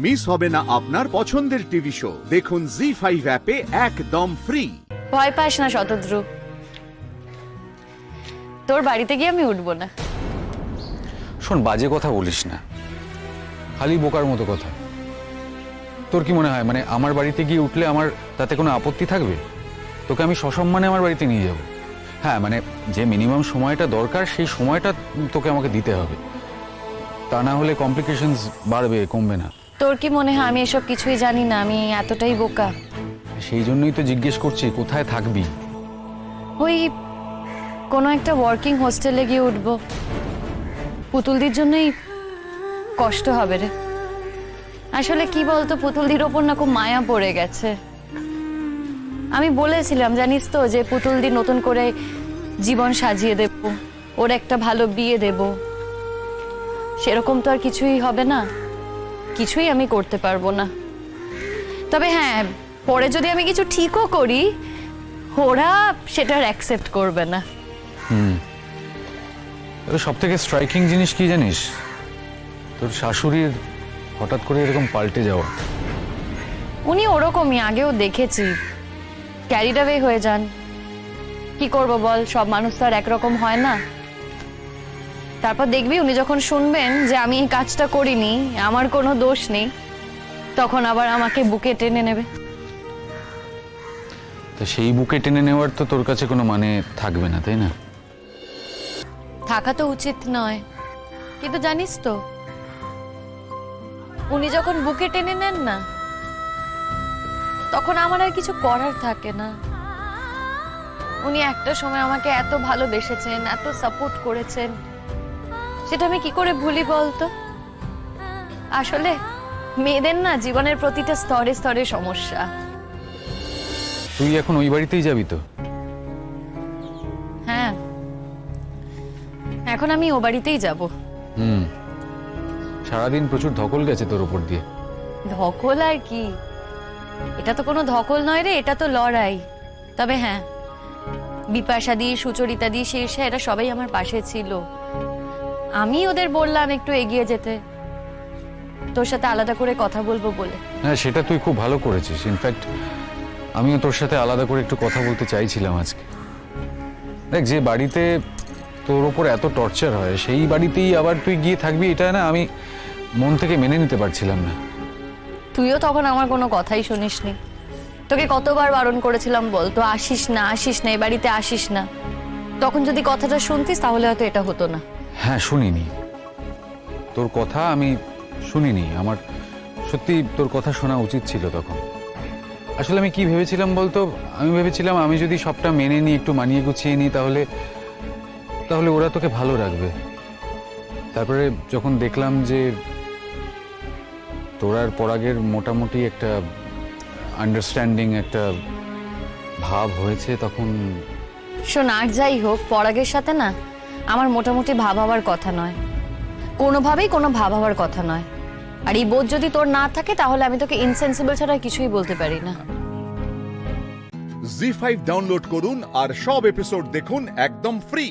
Miss হবে না আপনার পছন্দের টিভি শো। দেখুন জি5 অ্যাপে একদম ফ্রি। ভয় পাস না শতদ্রু, তোর বাড়িতে গিয়ে আমি উঠবো না। শোন, বাজে কথা বলিস না, খালি বোকার মতো কথা। তোর কি মনে হয় মানে আমার বাড়িতে গিয়ে উঠলে আমার তাতে কোনো আপত্তি থাকবে? তোকে আমি সসম্মানে আমার বাড়িতে নিয়ে যাব। হ্যাঁ, মানে যে মিনিমাম সময়টা দরকার সেই সময়টা তোকে আমাকে দিতে হবে, তা না হলে কমপ্লিকেশনস বাড়বে, কমবে না। তোর কি মনে হয় আমি এসব কিছুই জানি না? আমি এতটাই বোকা? সেই জন্যই তো জিজ্ঞেস করছি কোথায় থাকবি। ওই কোনো একটা ওয়ার্কিং হোস্টেলে গিয়ে উঠবো। পুতুলদির জন্যই কষ্ট হবে রে। আসলে কি বলতো, পুতুলদির ওপর না খুব মায়া পড়ে গেছে। আমি বলেছিলাম জানিস তো যে পুতুলদি নতুন করে জীবন সাজিয়ে দেব, ওর একটা ভালো বিয়ে দেব। সেরকম তো আর কিছুই হবে না, কিছুই আমি করতে পারবো না। তবে হ্যাঁ, পরে যদি আমি কিছু ঠিকও করি ওরা সেটার অ্যাকসেপ্ট করবে না। তবে সব থেকে স্ট্রাইকিং জিনিস কি জানিস? তোর শাশুড়ির হঠাৎ করে এরকম পাল্টে যাওয়া। উনি ওরকমই, আগেও দেখেছি, ক্যারিড অ্যাওয়ে হয়ে যান। কি করব বল, সব মানুষ তো আর একরকম হয় না। তারপর দেখবি উনি যখন শুনবেন যে আমি এই কাজটা করিনি, আমার কোনো দোষ নেই, তখন আবার আমাকে বুকে টেনে নেবে। তো সেই বুকে টেনে নেওয়ার তো তোর কাছে কোনো মানে থাকবে না, তাই না? থাকা তো উচিত নয়, কিন্তু জানিস তো উনি যখন বুকে টেনে নেন না, তখন আমার আর কিছু করার থাকে না। উনি একটা সময় আমাকে এত ভালোবেসেছেন, এত সাপোর্ট করেছেন, সেটা আমি কি করে ভুলি বলতো? আসলে মেয়েদের না জীবনের প্রতিটা স্তরে স্তরে সমস্যা। তুই এখন ওই বাড়িতেই যাবি তো? হ্যাঁ, এখন আমি ও বাড়িতেই যাব। সারাদিন প্রচুর ধকল গেছে তোর উপর দিয়ে। ধকল আর কি, এটা তো কোনো ধকল নয় রে, এটা তো লড়াই। তবে হ্যাঁ, বিপাশা দি, সুচরিতা দি, শীর্ষা, এরা সবাই আমার পাশে ছিল। আমি ওদের বললাম একটু এগিয়ে যেতে, তোর সাথে আলাদা করে কথা বলবো বলে। হ্যাঁ, সেটা তুই খুব ভালো করেছিস। ইনফ্যাক্ট আমিও তোর সাথে আলাদা করে একটু কথা বলতে চাইছিলাম আজকে। দেখ, যে বাড়িতে তোর ওপর এত টর্চার হয় সেই বাড়িতেই আবার তুই গিয়ে থাকবি, এটা না আমি মন থেকে মেনে নিতে পারছিলাম না। তুইও তখন আমার কোনো কথাই শুনিসনি। তোকে কতবার বারণ করেছিলাম বল, তো আসিস না, আসিস না, এই বাড়িতে আসিস না। তখন যদি কথাটা শুনতিস তাহলে হয়তো এটা হতো না। হ্যাঁ, শুনিনি তোর কথা, আমি শুনিনি। আমার সত্যি তোর কথা শোনা উচিত ছিল তখন। আসলে আমি কি ভেবেছিলাম বলতো, আমি ভেবেছিলাম আমি যদি সবটা মেনে নিই, একটু মানিয়ে গুছিয়ে নিই, তাহলে তাহলে ওরা তোকে ভালো রাখবে। তারপরে যখন দেখলাম যে তোর আর পরাগের মোটামুটি একটা আন্ডারস্ট্যান্ডিং, একটা ভাব হয়েছে, তখন শোন, আর যাই হোক, পরাগের সাথে না আমার মোটামুটি ভাব হওয়ার কথা নয়, কোনোভাবেই কোনো ভাব হওয়ার কথা নয়। আর এই বোধ যদি তোর না থাকে তাহলে আমি তোকে ইনসেন্সিবল ছাড়া কিছুই বলতে পারি না। জি5 ডাউনলোড করুন আর সব এপিসোড দেখুন একদম ফ্রি।